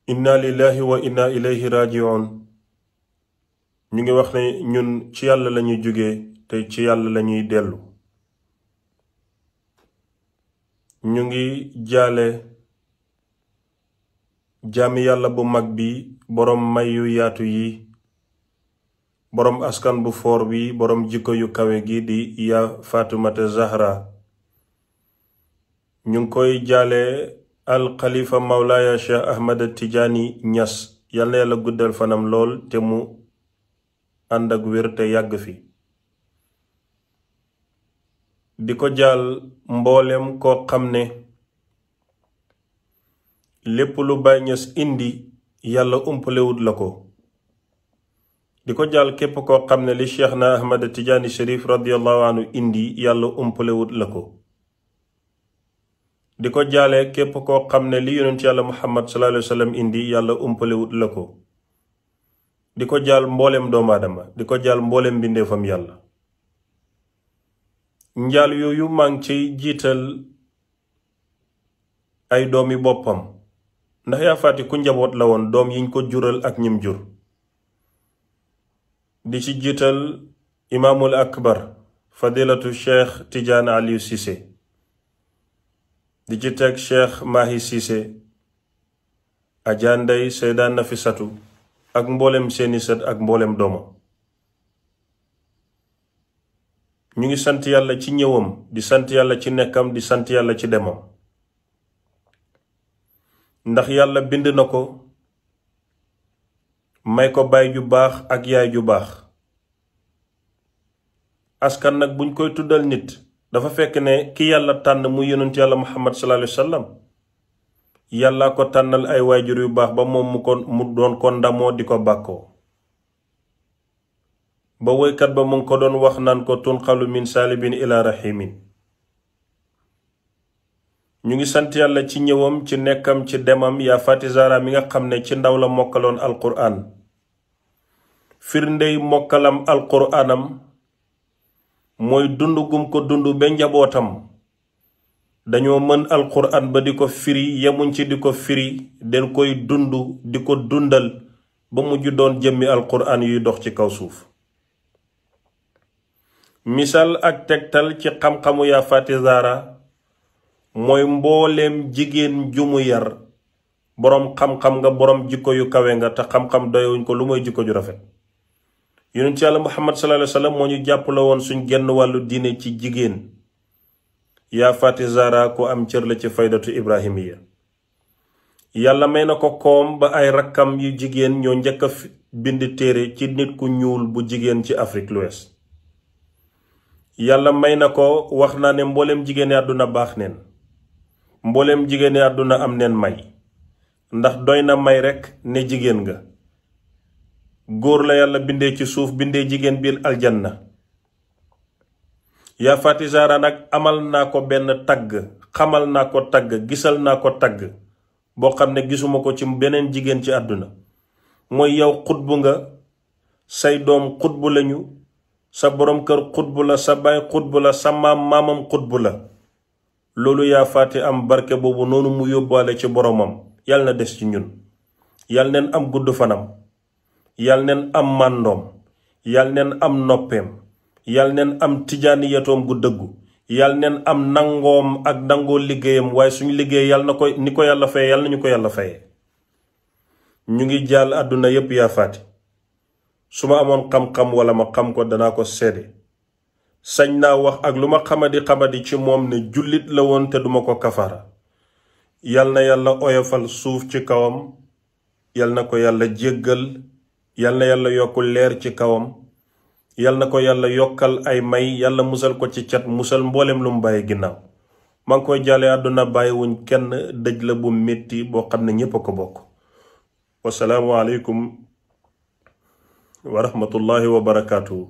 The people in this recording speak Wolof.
inna lillahi wa inna ilayhi raji'un. ñu ngi wax ne ñun ci yàlla lañuy jóge te ci yàlla lañuy dellu. ñu ngi jaale jaami yàlla bu mag bi, boroom may yu yaatu yi, boroom askan bu foor bi, boroom jikko yu kawe gi di ya Fatumata Zahra. ñu ngi koy jaale al xalifa mawlaaya Cheikh Ahmad Tijaani Ñas, yal na yàlla guddal fanam lool te mu ànd ak wér te yàgg fi. di ko jaal mboolem koo xam ne lépp lu Baay Ñas indi yàlla umpalewut la ko. di ko jaal képp koo xam ne li Cheikh na Ahmad Tijaani Sharif radiyallahu anhu indi yàlla umpalewut la ko. di ko jaale képp koo xam ne li yonent yàlla Muhammad sallallahu alayhi wa sallam indi yàlla umpalewut la ko. di ko jaal mboolem doomu aadama, di ko jaal mboolem mbindeefam yàlla. njaal yooyu maa ngi ciy jiital ay doomi boppam, ndax yaa faati ku njaboot la woon, doom yiñ ko jural ak ñim jur. di ci jiital imaamul akbar fadilatu cheikh Tidiane Aliou Cissé, di ci teg cheikh Mahi Cissé, Adja Ndey Seyda Nafisatu ak mboolem seeni sët ak mboolem doomam. ñu ngi sant yàlla ci ñëwam, di sant yàlla ci nekkam, di sant yàlla ci demam, ndax yàlla bind na ko may ko baay ju baax ak yaay ju baax. askan nag buñ koy tuddal nit dafa fekk ne ki yàlla tànn muy yonent yàlla Muhammad sallallahu alayhi wa sallam yàlla ko tànnal ay waajur yu baax ba moom mu doon ko ndamoo di ko bàkkoo. ba woykat ba mu ngi ko doon wax naan ko tunqalu min saalibin ila rahimin. ñu ngi sant yàlla ci ñëwam, ci nekkam, ci demam. yaa Faati Zahra mi nga xam ne ci ndaw la mokkaloon alquraan. firndey mokkalam alquraanam mooy dund gum ko dund ba njabootam dañoo mën alquraan ba di ko firi, yemuñ ci di ko firi, den koy dund di ko dundal ba mujj doon jëmmi alquraan yuy dox ci kaw suuf. misaal ak tegtal ci xam-xamu yaa Faati Zahra mooy mbooleem jigéen ju mu yar boroom xam-xam nga, boroom jikko yu kawe nga, te xam-xam doyuñ ko lu mooy jikko ju rafet. yonent yàlla Muhammad sallallahu alayhi wa sallam moo ñu jàpp la woon suñ genn wàllu diine ci jigéen. yaa Faati Zahra ku am cër la ci faydatu ibrahimiya. yàlla may na ko koom ba ay rakkam yu jigéen ñoo njëkk a bind téere ci nit ku ñuul bu jigéen ci Afrique l'Ouest. yàlla may na ko, wax naa ne mbooleem jigéeni àdduna baax neen, mbooleem jigéeni àdduna am neen may, ndax doy na may rekk ne jigéen nga. góor la yàlla bindee ci suuf, bindee jigéen biir aljanna. yaa Faati Zahra nag amal naa ko benn tagg, xamal naa ko tagg, gisal naa ko tagg boo xam ne gisuma ko ci beneen jigéen ci àdduna. mooy yow xutbu nga, say doom xutbu lañu, sa boroom kër xutbu la, sa baay xutbu la, sa maamam xutbu la. loolu yaa Faati am barke boobu noonu mu yóbbaale ci boromam yàlla na des ci ñun. yàlla neen am gudd fanam, yàlla neen am màndoom, yàlla neen am noppeem, yàlla neen am tijaaniyatoom gu dëggu, yàlla neen am nangoom ak nangoo liggéeyam. waaye suñu liggéey yàlla na ko ni ko yàlla faye, yàlla nañu ko yàlla faye. ñu ngi jàll àdduna yépp yaa Faati. su ma amoon xam-xam wala ma xam ko danaa ko seede. sañ naa wax ak lu ma xamadi ci moom ne jullit la woon te duma ko kafaara. yal na yàlla oyofal suuf ci kawam, yal na ko yàlla jéggal, yal na yàlla yokku leer ci kawam, yal na ko yàlla yokkal ay may, yàlla musal ko ci cat, musal mboolem lu mu bàyyi ginnaaw. maa ngi koy jaale àdduna bàyyiwuñ kenn, dëj la bu metti boo xam ne ñépp a ko bokk. wasalaamu aleykum wa rahmatullahi wa barakaatuhu.